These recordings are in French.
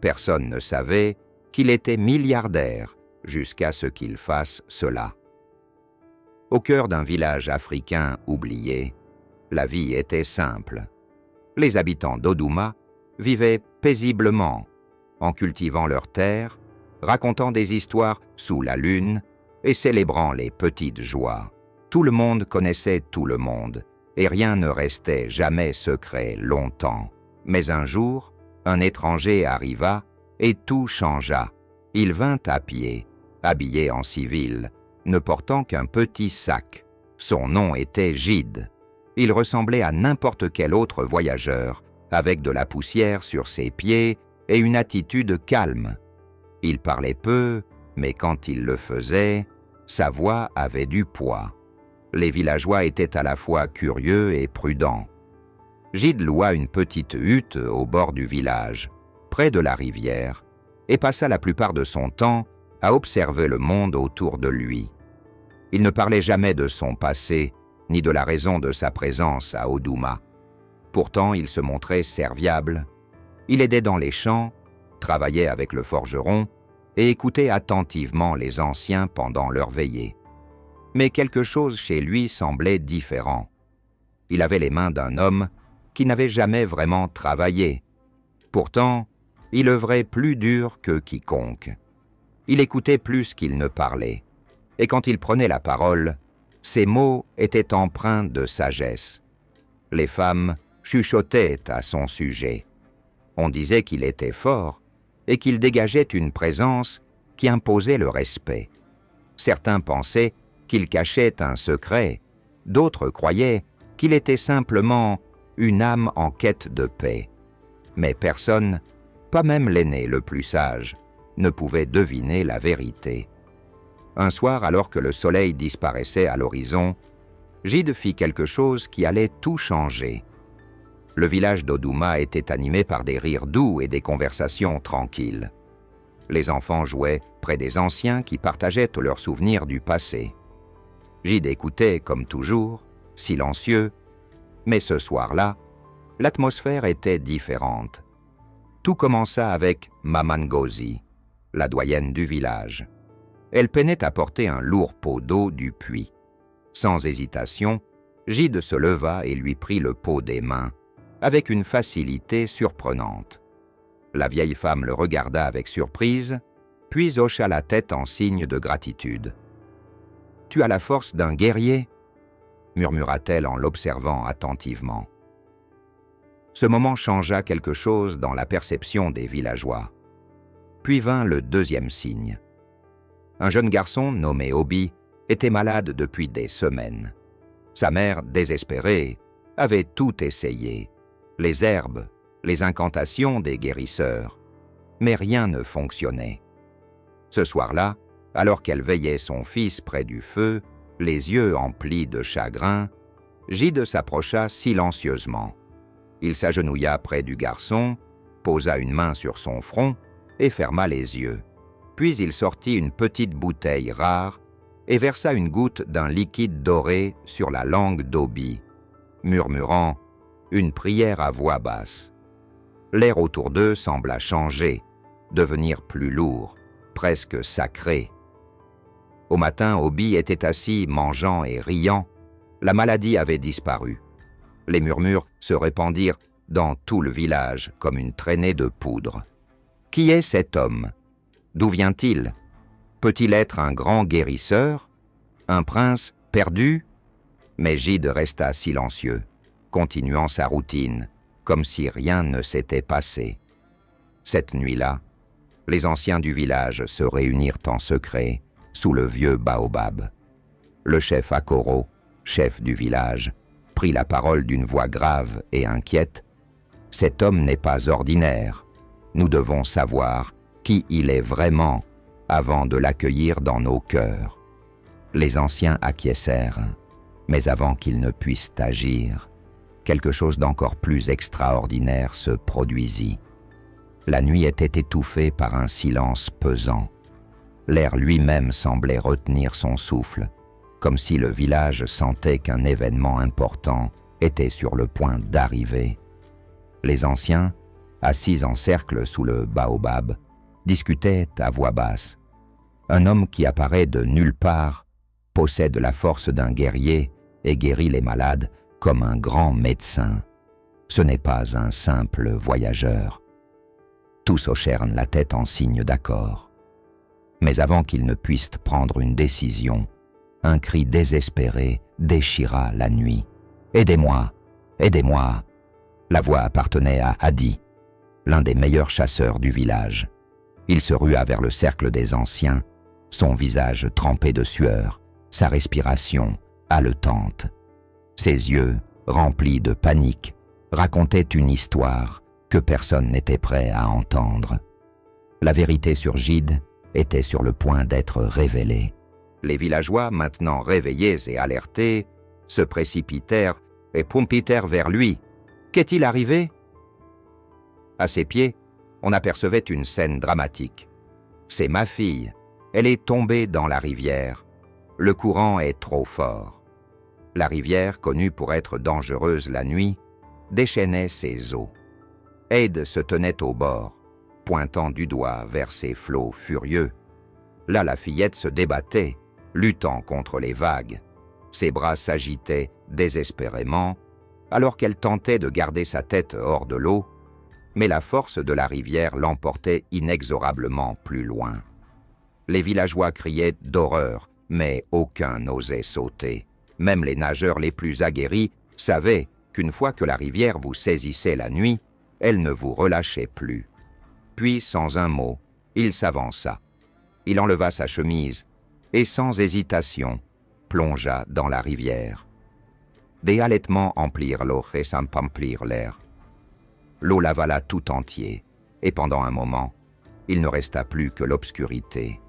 Personne ne savait qu'il était milliardaire jusqu'à ce qu'il fasse cela. Au cœur d'un village africain oublié, la vie était simple. Les habitants d'Oduma vivaient paisiblement, en cultivant leurs terres, racontant des histoires sous la lune et célébrant les petites joies. Tout le monde connaissait tout le monde, et rien ne restait jamais secret longtemps. Mais un jour, un étranger arriva et tout changea. Il vint à pied, habillé en civil, ne portant qu'un petit sac. Son nom était Gide. Il ressemblait à n'importe quel autre voyageur, avec de la poussière sur ses pieds et une attitude calme. Il parlait peu, mais quand il le faisait, sa voix avait du poids. Les villageois étaient à la fois curieux et prudents. Gide loua une petite hutte au bord du village, près de la rivière, et passa la plupart de son temps à observer le monde autour de lui. Il ne parlait jamais de son passé, ni de la raison de sa présence à Oduma. Pourtant, il se montrait serviable. Il aidait dans les champs, travaillait avec le forgeron et écoutait attentivement les anciens pendant leur veillée. Mais quelque chose chez lui semblait différent. Il avait les mains d'un homme qui n'avait jamais vraiment travaillé. Pourtant, il œuvrait plus dur que quiconque. Il écoutait plus qu'il ne parlait. Et quand il prenait la parole, ses mots étaient empreints de sagesse. Les femmes chuchotaient à son sujet. On disait qu'il était fort et qu'il dégageait une présence qui imposait le respect. Certains pensaient qu'il cachait un secret, d'autres croyaient qu'il était simplement une âme en quête de paix. Mais personne, pas même l'aîné le plus sage, ne pouvait deviner la vérité. Un soir, alors que le soleil disparaissait à l'horizon, Gide fit quelque chose qui allait tout changer. Le village d'Oduma était animé par des rires doux et des conversations tranquilles. Les enfants jouaient près des anciens qui partageaient leurs souvenirs du passé. Gide écoutait comme toujours, silencieux, mais ce soir-là, l'atmosphère était différente. Tout commença avec Maman Ngozi, la doyenne du village. Elle peinait à porter un lourd pot d'eau du puits. Sans hésitation, Gide se leva et lui prit le pot des mains, avec une facilité surprenante. La vieille femme le regarda avec surprise, puis hocha la tête en signe de gratitude. « Tu as la force d'un guerrier ?» murmura-t-elle en l'observant attentivement. Ce moment changea quelque chose dans la perception des villageois. Puis vint le deuxième signe. Un jeune garçon nommé Obi était malade depuis des semaines. Sa mère, désespérée, avait tout essayé. Les herbes, les incantations des guérisseurs. Mais rien ne fonctionnait. Ce soir-là, alors qu'elle veillait son fils près du feu, les yeux emplis de chagrin, Gide s'approcha silencieusement. Il s'agenouilla près du garçon, posa une main sur son front et ferma les yeux. Puis il sortit une petite bouteille rare et versa une goutte d'un liquide doré sur la langue d'Obi, murmurant une prière à voix basse. L'air autour d'eux sembla changer, devenir plus lourd, presque sacré. Au matin, Obi était assis mangeant et riant. La maladie avait disparu. Les murmures se répandirent dans tout le village comme une traînée de poudre. Qui est cet homme? D'où vient-il? Peut-il être un grand guérisseur? Un prince perdu? Mais Gide resta silencieux, continuant sa routine, comme si rien ne s'était passé. Cette nuit-là, les anciens du village se réunirent en secret sous le vieux baobab. Le chef Akoro, chef du village, prit la parole d'une voix grave et inquiète. « Cet homme n'est pas ordinaire. Nous devons savoir qui il est vraiment avant de l'accueillir dans nos cœurs. » Les anciens acquiescèrent, mais avant qu'ils ne puissent agir, quelque chose d'encore plus extraordinaire se produisit. La nuit était étouffée par un silence pesant. L'air lui-même semblait retenir son souffle, comme si le village sentait qu'un événement important était sur le point d'arriver. Les anciens, assis en cercle sous le baobab, discutaient à voix basse. Un homme qui apparaît de nulle part possède la force d'un guerrier et guérit les malades comme un grand médecin. Ce n'est pas un simple voyageur. Tous hochèrent la tête en signe d'accord. Mais avant qu'ils ne puissent prendre une décision, un cri désespéré déchira la nuit. « Aidez-moi! Aidez-moi » La voix appartenait à Hadi, l'un des meilleurs chasseurs du village. Il se rua vers le cercle des anciens, son visage trempé de sueur, sa respiration haletante. Ses yeux, remplis de panique, racontaient une histoire que personne n'était prêt à entendre. La vérité sur Gide était sur le point d'être révélée. Les villageois, maintenant réveillés et alertés, se précipitèrent et pompitèrent vers lui. Qu'est-il arrivé? À ses pieds, on apercevait une scène dramatique. C'est ma fille. Elle est tombée dans la rivière. Le courant est trop fort. La rivière, connue pour être dangereuse la nuit, déchaînait ses eaux. Aide se tenait au bord, pointant du doigt vers ses flots furieux. Là, la fillette se débattait, luttant contre les vagues. Ses bras s'agitaient désespérément, alors qu'elle tentait de garder sa tête hors de l'eau, mais la force de la rivière l'emportait inexorablement plus loin. Les villageois criaient d'horreur, mais aucun n'osait sauter. Même les nageurs les plus aguerris savaient qu'une fois que la rivière vous saisissait la nuit, elle ne vous relâchait plus. Puis, sans un mot, il s'avança. Il enleva sa chemise et, sans hésitation, plongea dans la rivière. Des halètements emplirent l'eau et s'empamplirent l'air. L'eau l'avala tout entier, et pendant un moment, il ne resta plus que l'obscurité.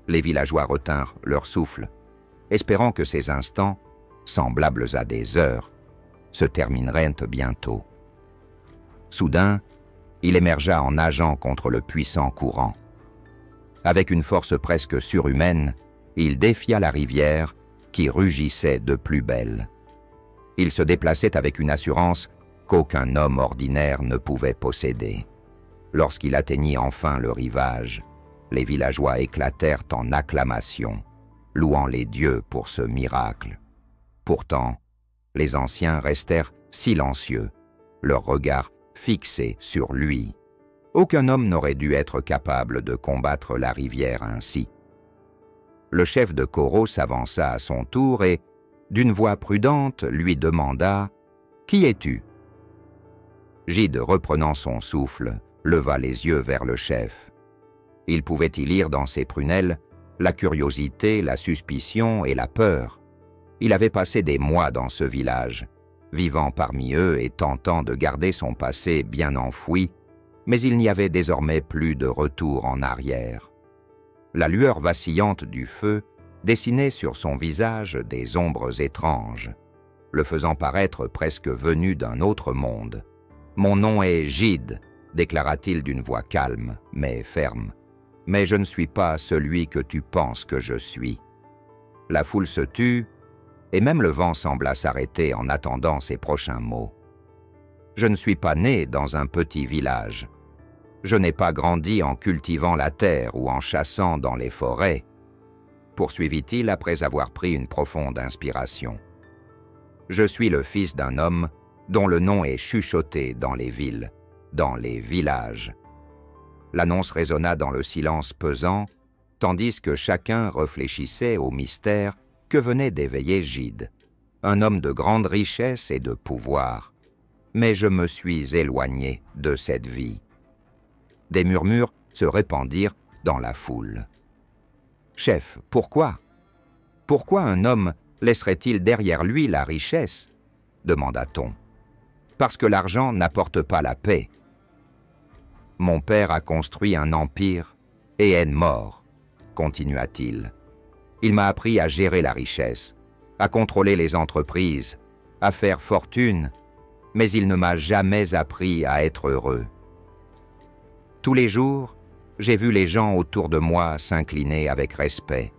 Les villageois retinrent leur souffle, espérant que ces instants, semblables à des heures, se termineraient bientôt. Soudain, il émergea en nageant contre le puissant courant. Avec une force presque surhumaine, il défia la rivière qui rugissait de plus belle. Il se déplaçait avec une assurance qu'aucun homme ordinaire ne pouvait posséder. Lorsqu'il atteignit enfin le rivage, les villageois éclatèrent en acclamations, louant les dieux pour ce miracle. Pourtant, les anciens restèrent silencieux, leur regard fixé sur lui. Aucun homme n'aurait dû être capable de combattre la rivière ainsi. Le chef de Koro s'avança à son tour et, d'une voix prudente, lui demanda « Qui es-tu » Gide, reprenant son souffle, leva les yeux vers le chef. Il pouvait y lire dans ses prunelles la curiosité, la suspicion et la peur. Il avait passé des mois dans ce village, vivant parmi eux et tentant de garder son passé bien enfoui, mais il n'y avait désormais plus de retour en arrière. La lueur vacillante du feu dessinait sur son visage des ombres étranges, le faisant paraître presque venu d'un autre monde. « Mon nom est Gide », déclara-t-il d'une voix calme, mais ferme. « Mais je ne suis pas celui que tu penses que je suis. » La foule se tut, et même le vent sembla s'arrêter en attendant ses prochains mots. « Je ne suis pas né dans un petit village. Je n'ai pas grandi en cultivant la terre ou en chassant dans les forêts, » poursuivit-il après avoir pris une profonde inspiration. « Je suis le fils d'un homme dont le nom est chuchoté dans les villes, dans les villages. » L'annonce résonna dans le silence pesant, tandis que chacun réfléchissait au mystère que venait d'éveiller Gide, un homme de grande richesse et de pouvoir. Mais je me suis éloigné de cette vie. Des murmures se répandirent dans la foule. « Chef, pourquoi? Pourquoi un homme laisserait-il derrière lui la richesse ?» demanda-t-on. « Parce que l'argent n'apporte pas la paix. Mon père a construit un empire et est mort, continua-t-il. Il m'a appris à gérer la richesse, à contrôler les entreprises, à faire fortune, mais il ne m'a jamais appris à être heureux. Tous les jours, j'ai vu les gens autour de moi s'incliner avec respect,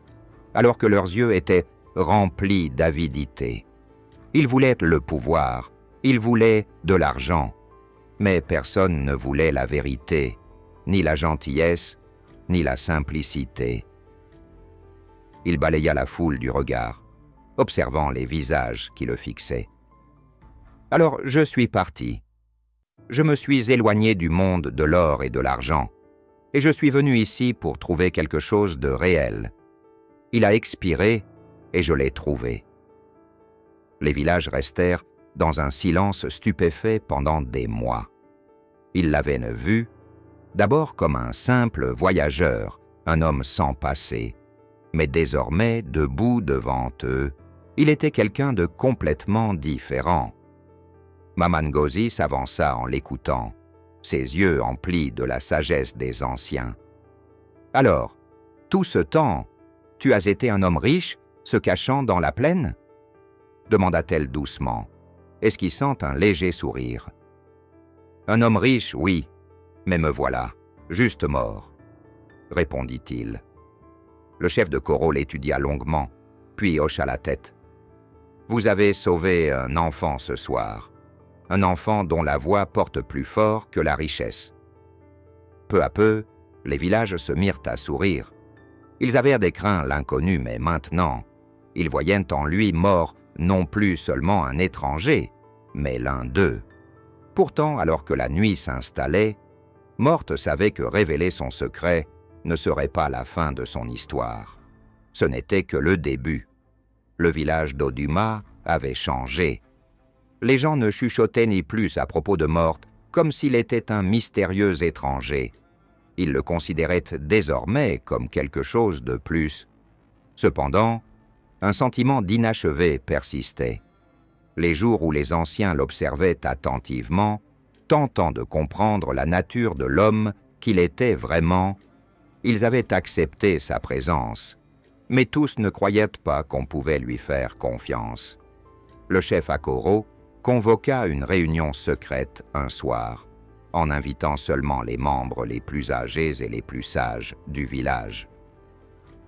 alors que leurs yeux étaient remplis d'avidité. Ils voulaient le pouvoir, ils voulaient de l'argent, Mais personne ne voulait la vérité, ni la gentillesse, ni la simplicité. Il balaya la foule du regard, observant les visages qui le fixaient. Alors je suis parti. Je me suis éloigné du monde de l'or et de l'argent, et je suis venu ici pour trouver quelque chose de réel. Il a expiré, et je l'ai trouvé. Les villages restèrent dans un silence stupéfait pendant des mois. Ils l'avaient vu, d'abord comme un simple voyageur, un homme sans passé, mais désormais, debout devant eux, il était quelqu'un de complètement différent. Maman Ngozi s'avança en l'écoutant, ses yeux emplis de la sagesse des anciens. « Alors, tout ce temps, tu as été un homme riche, se cachant dans la plaine ?» demanda-t-elle doucement, esquissant un léger sourire. « Un homme riche, oui, mais me voilà, juste mort, » répondit-il. Le chef de Koro l'étudia longuement, puis hocha la tête. « Vous avez sauvé un enfant ce soir, un enfant dont la voix porte plus fort que la richesse. » Peu à peu, les villages se mirent à sourire. Ils avaient décraint l'inconnu, mais maintenant, ils voyaient en lui mort non plus seulement un étranger, mais l'un d'eux. Pourtant, alors que la nuit s'installait, Morte savait que révéler son secret ne serait pas la fin de son histoire. Ce n'était que le début. Le village d'Oduma avait changé. Les gens ne chuchotaient ni plus à propos de Morte, comme s'il était un mystérieux étranger. Ils le considéraient désormais comme quelque chose de plus. Cependant, un sentiment d'inachevé persistait. Les jours où les anciens l'observaient attentivement, tentant de comprendre la nature de l'homme qu'il était vraiment, ils avaient accepté sa présence, mais tous ne croyaient pas qu'on pouvait lui faire confiance. Le chef Akoro convoqua une réunion secrète un soir, en invitant seulement les membres les plus âgés et les plus sages du village.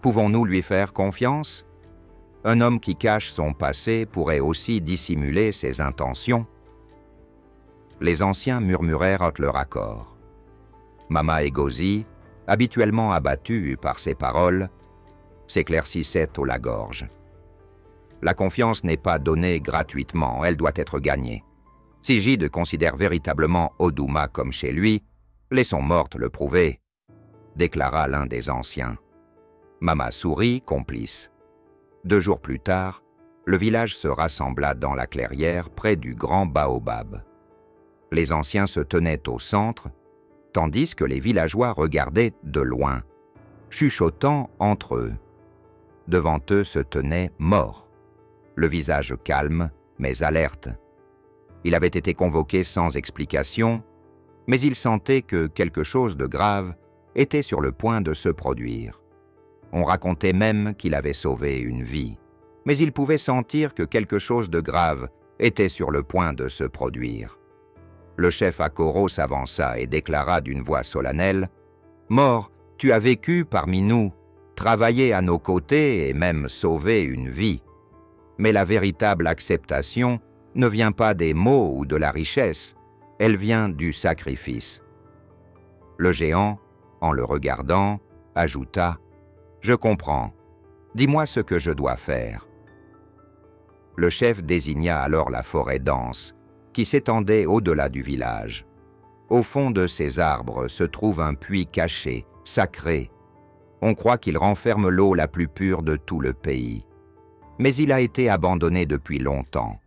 Pouvons-nous lui faire confiance? Un homme qui cache son passé pourrait aussi dissimuler ses intentions. Les anciens murmurèrent leur accord. Mama Ngozi, habituellement abattue par ces paroles, s'éclaircissait au la gorge. La confiance n'est pas donnée gratuitement, elle doit être gagnée. Si Gide considère véritablement Oduma comme chez lui, laissons Morte le prouver, déclara l'un des anciens. Mama sourit, complice. 2 jours plus tard, le village se rassembla dans la clairière près du grand baobab. Les anciens se tenaient au centre, tandis que les villageois regardaient de loin, chuchotant entre eux. Devant eux se tenait Mort, le visage calme mais alerte. Il avait été convoqué sans explication, mais il sentait que quelque chose de grave était sur le point de se produire. On racontait même qu'il avait sauvé une vie, mais il pouvait sentir que quelque chose de grave était sur le point de se produire. Le chef Akoro s'avança et déclara d'une voix solennelle « Mort, tu as vécu parmi nous, travaillé à nos côtés et même sauvé une vie. Mais la véritable acceptation ne vient pas des mots ou de la richesse, elle vient du sacrifice. » Le géant, en le regardant, ajouta « Je comprends. Dis-moi ce que je dois faire. » Le chef désigna alors la forêt dense, qui s'étendait au-delà du village. Au fond de ces arbres se trouve un puits caché, sacré. On croit qu'il renferme l'eau la plus pure de tout le pays. Mais il a été abandonné depuis longtemps,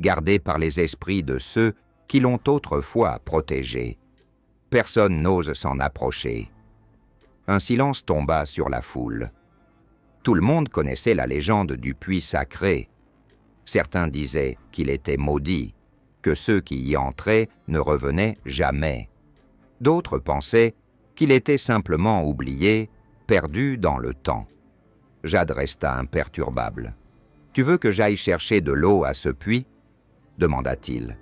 gardé par les esprits de ceux qui l'ont autrefois protégé. Personne n'ose s'en approcher. Un silence tomba sur la foule. Tout le monde connaissait la légende du puits sacré. Certains disaient qu'il était maudit, que ceux qui y entraient ne revenaient jamais. D'autres pensaient qu'il était simplement oublié, perdu dans le temps. Jade resta imperturbable. « Tu veux que j'aille chercher de l'eau à ce puits ?» demanda-t-il.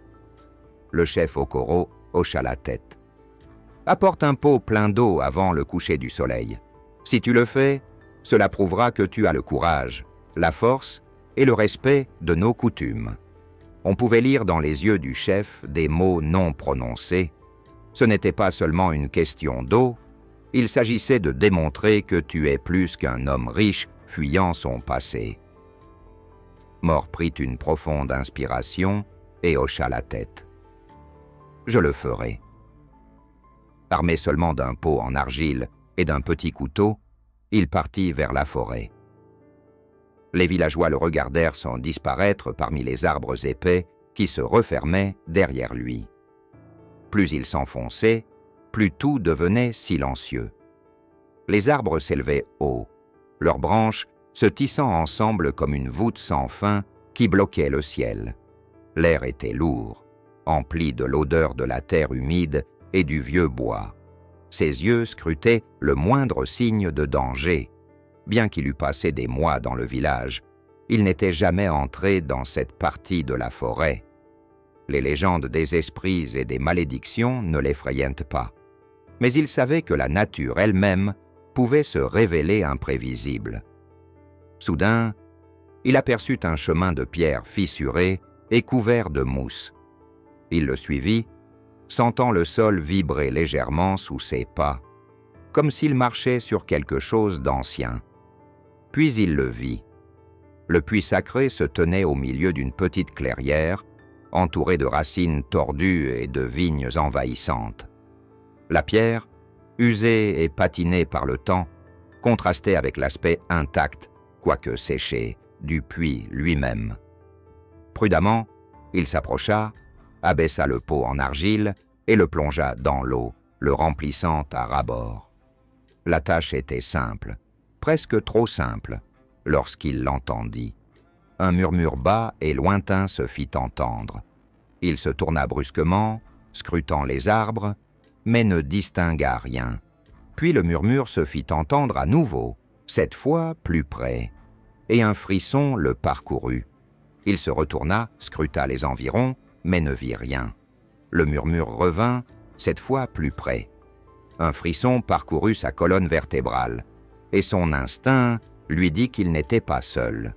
Le chef Okoro hocha la tête. « Apporte un pot plein d'eau avant le coucher du soleil. Si tu le fais, cela prouvera que tu as le courage, la force et le respect de nos coutumes. » On pouvait lire dans les yeux du chef des mots non prononcés. Ce n'était pas seulement une question d'eau, il s'agissait de démontrer que tu es plus qu'un homme riche fuyant son passé. Mort prit une profonde inspiration et hocha la tête. « Je le ferai. » Armé seulement d'un pot en argile et d'un petit couteau, il partit vers la forêt. Les villageois le regardèrent sans disparaître parmi les arbres épais qui se refermaient derrière lui. Plus il s'enfonçait, plus tout devenait silencieux. Les arbres s'élevaient haut, leurs branches se tissant ensemble comme une voûte sans fin qui bloquait le ciel. L'air était lourd, empli de l'odeur de la terre humide et du vieux bois. Ses yeux scrutaient le moindre signe de danger. Bien qu'il eût passé des mois dans le village, il n'était jamais entré dans cette partie de la forêt. Les légendes des esprits et des malédictions ne l'effrayaient pas. Mais il savait que la nature elle-même pouvait se révéler imprévisible. Soudain, il aperçut un chemin de pierre fissuré et couvert de mousse. Il le suivit, sentant le sol vibrer légèrement sous ses pas, comme s'il marchait sur quelque chose d'ancien. Puis il le vit. Le puits sacré se tenait au milieu d'une petite clairière, entourée de racines tordues et de vignes envahissantes. La pierre, usée et patinée par le temps, contrastait avec l'aspect intact, quoique séché, du puits lui-même. Prudemment, il s'approcha, abaissa le pot en argile et le plongea dans l'eau, le remplissant à ras-bord. La tâche était simple, presque trop simple, lorsqu'il l'entendit. Un murmure bas et lointain se fit entendre. Il se tourna brusquement, scrutant les arbres, mais ne distingua rien. Puis le murmure se fit entendre à nouveau, cette fois plus près, et un frisson le parcourut. Il se retourna, scruta les environs, mais ne vit rien. Le murmure revint, cette fois plus près. Un frisson parcourut sa colonne vertébrale, et son instinct lui dit qu'il n'était pas seul.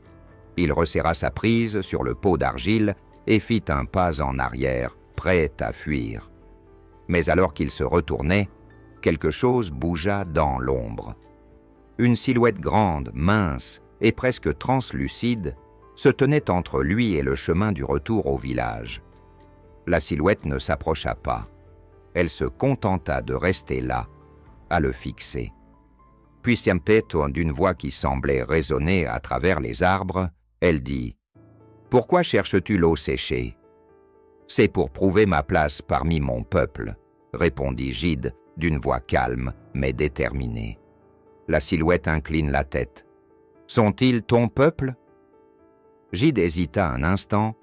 Il resserra sa prise sur le pot d'argile et fit un pas en arrière, prêt à fuir. Mais alors qu'il se retournait, quelque chose bougea dans l'ombre. Une silhouette grande, mince et presque translucide se tenait entre lui et le chemin du retour au village. La silhouette ne s'approcha pas. Elle se contenta de rester là, à le fixer. Puis Siamtetto, d'une voix qui semblait résonner à travers les arbres, elle dit « Pourquoi cherches-tu l'eau séchée ?»« C'est pour prouver ma place parmi mon peuple, » répondit Gide d'une voix calme mais déterminée. La silhouette incline la tête. « Sont-ils ton peuple ?» Gide hésita un instant,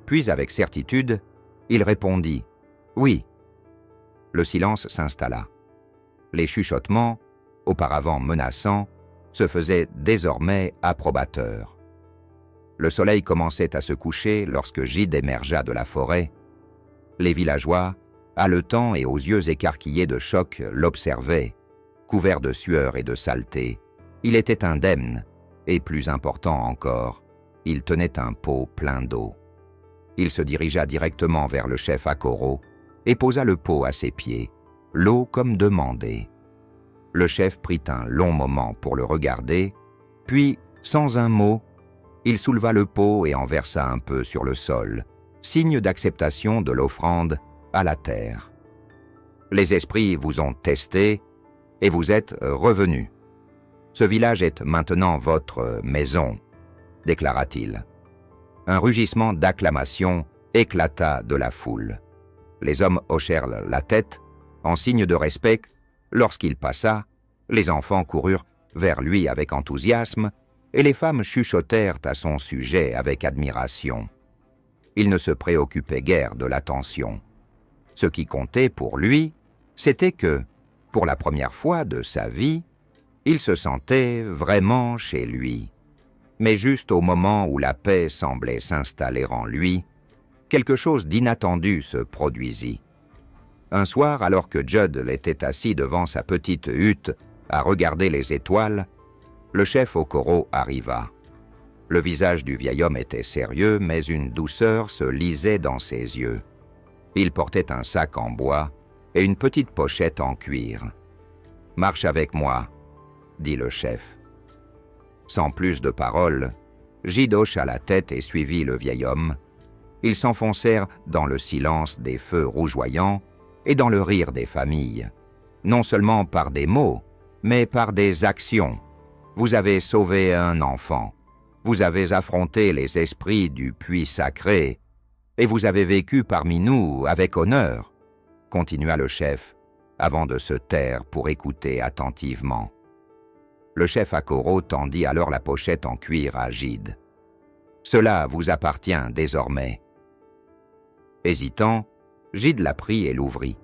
puis avec certitude, il répondit « Oui ». Le silence s'installa. Les chuchotements, auparavant menaçants, se faisaient désormais approbateurs. Le soleil commençait à se coucher lorsque Gide émergea de la forêt. Les villageois, haletants et aux yeux écarquillés de choc, l'observaient, couvert de sueur et de saleté. Il était indemne, et plus important encore, il tenait un pot plein d'eau. Il se dirigea directement vers le chef Akoro et posa le pot à ses pieds, l'eau comme demandé. Le chef prit un long moment pour le regarder, puis, sans un mot, il souleva le pot et en versa un peu sur le sol, signe d'acceptation de l'offrande à la terre. « Les esprits vous ont testé et vous êtes revenus. Ce village est maintenant votre maison, » déclara-t-il. Un rugissement d'acclamation éclata de la foule. Les hommes hochèrent la tête en signe de respect. Lorsqu'il passa, les enfants coururent vers lui avec enthousiasme et les femmes chuchotèrent à son sujet avec admiration. Il ne se préoccupait guère de l'attention. Ce qui comptait pour lui, c'était que, pour la première fois de sa vie, il se sentait vraiment chez lui. Mais juste au moment où la paix semblait s'installer en lui, quelque chose d'inattendu se produisit. Un soir, alors que Judd était assis devant sa petite hutte à regarder les étoiles, le chef Okoro arriva. Le visage du vieil homme était sérieux, mais une douceur se lisait dans ses yeux. Il portait un sac en bois et une petite pochette en cuir. « Marche avec moi », dit le chef. Sans plus de paroles, Gide hocha la tête et suivit le vieil homme. Ils s'enfoncèrent dans le silence des feux rougeoyants et dans le rire des familles, non seulement par des mots, mais par des actions. Vous avez sauvé un enfant, vous avez affronté les esprits du puits sacré, et vous avez vécu parmi nous avec honneur, continua le chef, avant de se taire pour écouter attentivement. Le chef Akoro tendit alors la pochette en cuir à Gide. « Cela vous appartient désormais. » Hésitant, Gide la prit et l'ouvrit.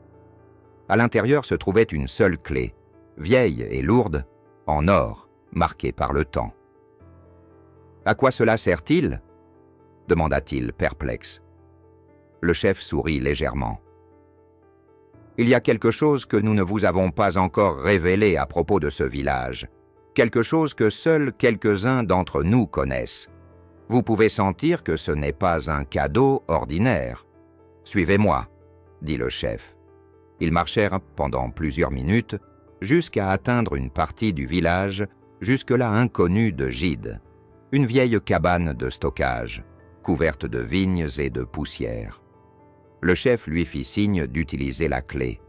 À l'intérieur se trouvait une seule clé, vieille et lourde, en or, marquée par le temps. « À quoi cela sert-il » demanda-t-il perplexe. Le chef sourit légèrement. « Il y a quelque chose que nous ne vous avons pas encore révélé à propos de ce village, quelque chose que seuls quelques-uns d'entre nous connaissent. Vous pouvez sentir que ce n'est pas un cadeau ordinaire. Suivez-moi, dit le chef. Ils marchèrent pendant plusieurs minutes jusqu'à atteindre une partie du village jusque-là inconnue de Gide, une vieille cabane de stockage, couverte de vignes et de poussière. Le chef lui fit signe d'utiliser la clé.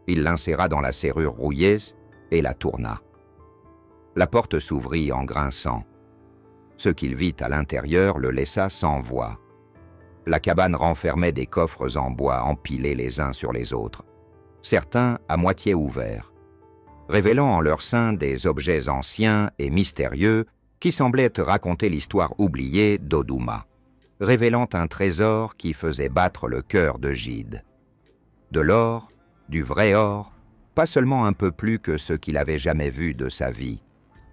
Il l'inséra dans la serrure rouillée et la tourna. La porte s'ouvrit en grinçant. Ce qu'il vit à l'intérieur le laissa sans voix. La cabane renfermait des coffres en bois empilés les uns sur les autres, certains à moitié ouverts, révélant en leur sein des objets anciens et mystérieux qui semblaient raconter l'histoire oubliée d'Oduma, révélant un trésor qui faisait battre le cœur de Gide. De l'or, du vrai or, pas seulement un peu plus que ce qu'il avait jamais vu de sa vie,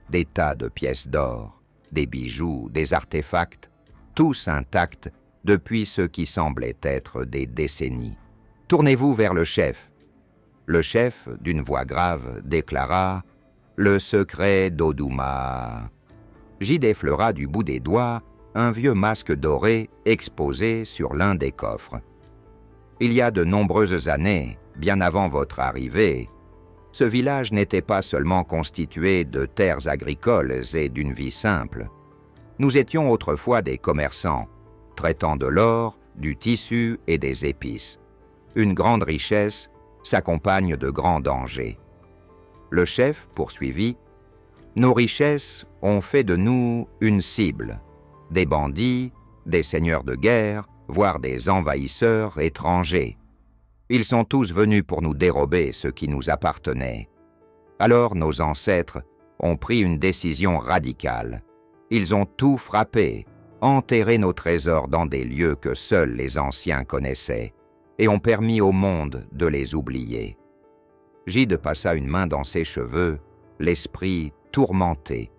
des tas de pièces d'or, des bijoux, des artefacts, tous intacts depuis ce qui semblait être des décennies. « Tournez-vous vers le chef. » Le chef, d'une voix grave, déclara « Le secret d'Oduma. » Gide effleura du bout des doigts un vieux masque doré exposé sur l'un des coffres. Il y a de nombreuses années, bien avant votre arrivée, ce village n'était pas seulement constitué de terres agricoles et d'une vie simple. Nous étions autrefois des commerçants, traitant de l'or, du tissu et des épices. Une grande richesse s'accompagne de grands dangers. Le chef poursuivit « Nos richesses ont fait de nous une cible, des bandits, des seigneurs de guerre, voire des envahisseurs étrangers. Ils sont tous venus pour nous dérober ce qui nous appartenait. Alors nos ancêtres ont pris une décision radicale. Ils ont tout frappé, enterré nos trésors dans des lieux que seuls les anciens connaissaient, et ont permis au monde de les oublier. » Gide passa une main dans ses cheveux, l'esprit tourmenté.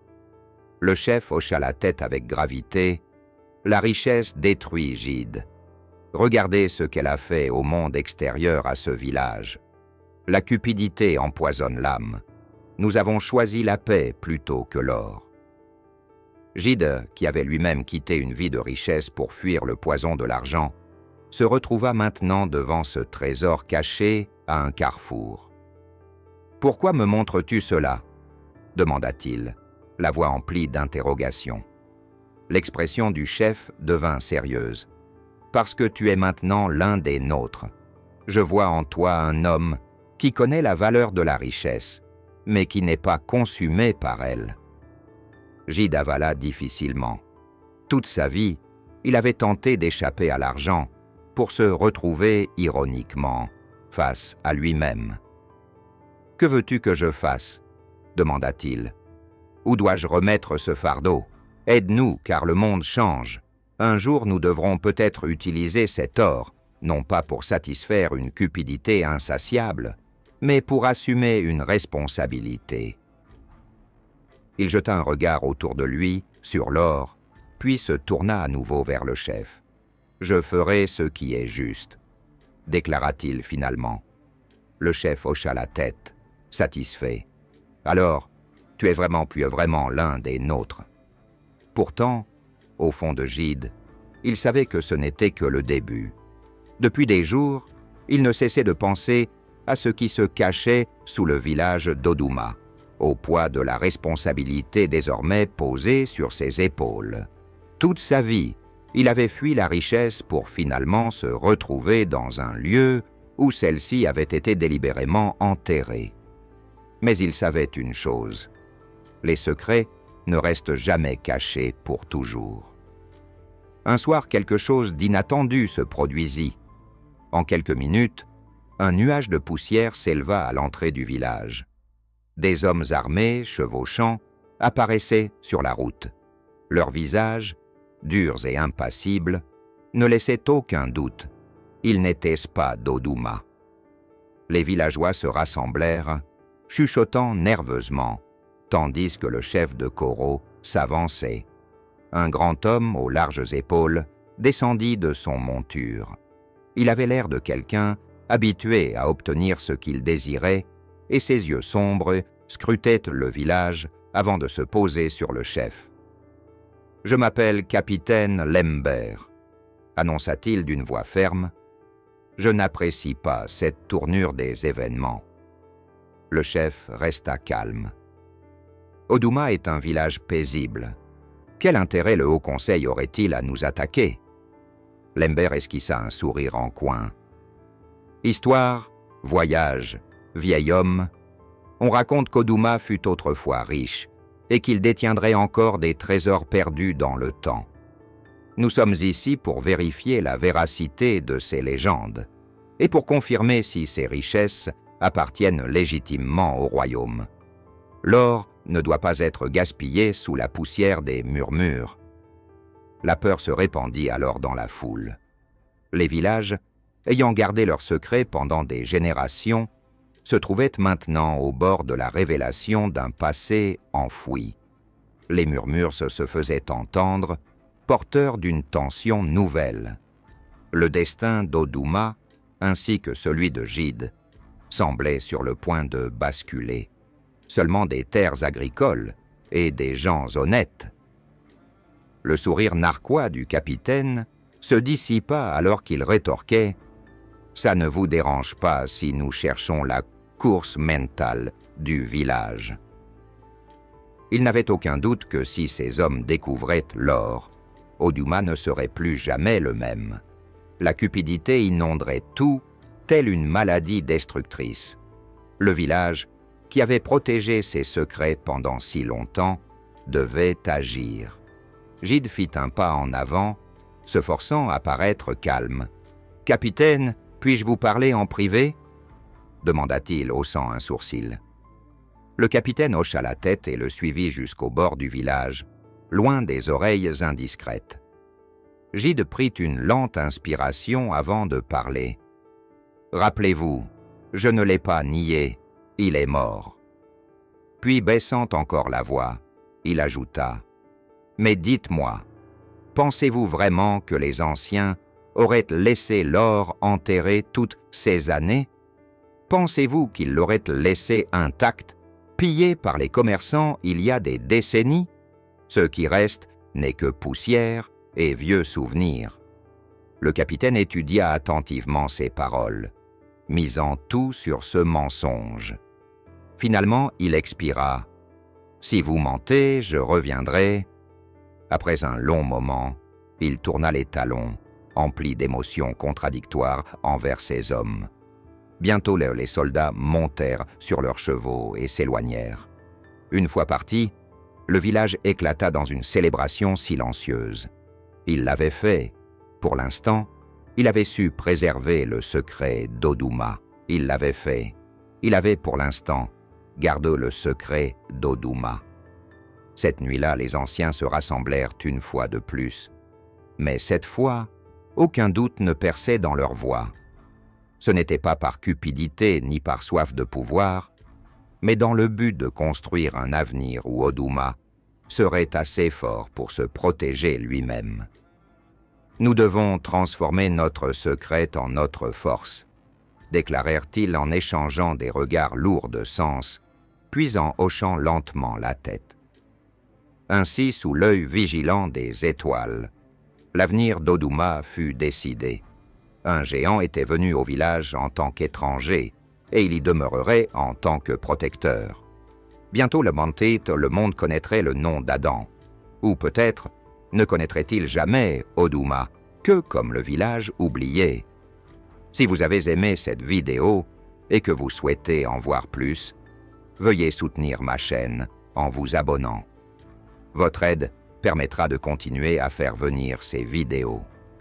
Le chef hocha la tête avec gravité. « La richesse détruit Gide. Regardez ce qu'elle a fait au monde extérieur à ce village. La cupidité empoisonne l'âme. Nous avons choisi la paix plutôt que l'or. » Gide, qui avait lui-même quitté une vie de richesse pour fuir le poison de l'argent, se retrouva maintenant devant ce trésor caché à un carrefour. « Pourquoi me montres-tu cela ?» demanda-t-il, la voix emplie d'interrogation. L'expression du chef devint sérieuse. « Parce que tu es maintenant l'un des nôtres. Je vois en toi un homme qui connaît la valeur de la richesse, mais qui n'est pas consumé par elle. » Gide avala difficilement. Toute sa vie, il avait tenté d'échapper à l'argent pour se retrouver ironiquement face à lui-même. « Que veux-tu que je fasse ?» demanda-t-il. « Où dois-je remettre ce fardeau? Aide-nous, car le monde change. Un jour, nous devrons peut-être utiliser cet or, non pas pour satisfaire une cupidité insatiable, mais pour assumer une responsabilité. » Il jeta un regard autour de lui, sur l'or, puis se tourna à nouveau vers le chef. « Je ferai ce qui est juste, » déclara-t-il finalement. Le chef hocha la tête, satisfait. « Alors, tu es vraiment l'un des nôtres. » Pourtant, au fond de Gide, il savait que ce n'était que le début. Depuis des jours, il ne cessait de penser à ce qui se cachait sous le village d'Odouma, au poids de la responsabilité désormais posée sur ses épaules. Toute sa vie, il avait fui la richesse pour finalement se retrouver dans un lieu où celle-ci avait été délibérément enterrée. Mais il savait une chose, les secrets ne restent jamais cachés pour toujours. Un soir, quelque chose d'inattendu se produisit. En quelques minutes, un nuage de poussière s'éleva à l'entrée du village. Des hommes armés, chevauchant, apparaissaient sur la route. Leurs visages, durs et impassibles, ne laissaient aucun doute. Ils n'étaient pas d'Odouma. Les villageois se rassemblèrent, chuchotant nerveusement, tandis que le chef de Koro s'avançait. Un grand homme aux larges épaules descendit de son monture. Il avait l'air de quelqu'un habitué à obtenir ce qu'il désirait, et ses yeux sombres scrutaient le village avant de se poser sur le chef. « Je m'appelle Capitaine Lember », annonça-t-il d'une voix ferme. « Je n'apprécie pas cette tournure des événements. » Le chef resta calme. Odouma est un village paisible. Quel intérêt le Haut Conseil aurait-il à nous attaquer? Lember esquissa un sourire en coin. Histoire, voyage, vieil homme, on raconte qu'Odouma fut autrefois riche et qu'il détiendrait encore des trésors perdus dans le temps. Nous sommes ici pour vérifier la véracité de ces légendes et pour confirmer si ces richesses appartiennent légitimement au royaume. L'or ne doit pas être gaspillé sous la poussière des murmures. La peur se répandit alors dans la foule. Les villages, ayant gardé leurs secrets pendant des générations, se trouvaient maintenant au bord de la révélation d'un passé enfoui. Les murmures se faisaient entendre, porteurs d'une tension nouvelle. Le destin d'Odouma, ainsi que celui de Gide, semblaient sur le point de basculer. Seulement des terres agricoles et des gens honnêtes. Le sourire narquois du capitaine se dissipa alors qu'il rétorquait « Ça ne vous dérange pas si nous cherchons la course mentale du village. » Il n'avait aucun doute que si ces hommes découvraient l'or, Odouma ne serait plus jamais le même. La cupidité inonderait tout, telle une maladie destructrice. Le village, qui avait protégé ses secrets pendant si longtemps, devait agir. Gide fit un pas en avant, se forçant à paraître calme. « Capitaine, puis-je vous parler en privé ?» demanda-t-il, haussant un sourcil. Le capitaine hocha la tête et le suivit jusqu'au bord du village, loin des oreilles indiscrètes. Gide prit une lente inspiration avant de parler. « Rappelez-vous, je ne l'ai pas nié. Il est mort. » Puis, baissant encore la voix, il ajouta « Mais dites-moi, pensez-vous vraiment que les anciens auraient laissé l'or enterré toutes ces années? Pensez-vous qu'ils l'auraient laissé intact, pillé par les commerçants il y a des décennies? Ce qui reste n'est que poussière et vieux souvenirs. » Le capitaine étudia attentivement ces paroles, misant tout sur ce mensonge. Finalement, il expira. « Si vous mentez, je reviendrai. » Après un long moment, il tourna les talons, empli d'émotions contradictoires envers ses hommes. Bientôt, les soldats montèrent sur leurs chevaux et s'éloignèrent. Une fois partis, le village éclata dans une célébration silencieuse. Il l'avait fait. Pour l'instant, il avait su préserver le secret d'Odouma. Il l'avait fait. Il avait, pour l'instant, gardé le secret d'Odouma. Cette nuit-là, les anciens se rassemblèrent une fois de plus. Mais cette fois, aucun doute ne perçait dans leur voix. Ce n'était pas par cupidité ni par soif de pouvoir, mais dans le but de construire un avenir où Odouma serait assez fort pour se protéger lui-même. Nous devons transformer notre secret en notre force, déclarèrent-ils en échangeant des regards lourds de sens, puis en hochant lentement la tête. Ainsi, sous l'œil vigilant des étoiles, l'avenir d'Oduma fut décidé. Un géant était venu au village en tant qu'étranger, et il y demeurerait en tant que protecteur. Bientôt le monde connaîtrait le nom d'Adam, ou peut-être ne connaîtrait-il jamais Oduma, que comme le village oublié. Si vous avez aimé cette vidéo et que vous souhaitez en voir plus, veuillez soutenir ma chaîne en vous abonnant. Votre aide permettra de continuer à faire venir ces vidéos.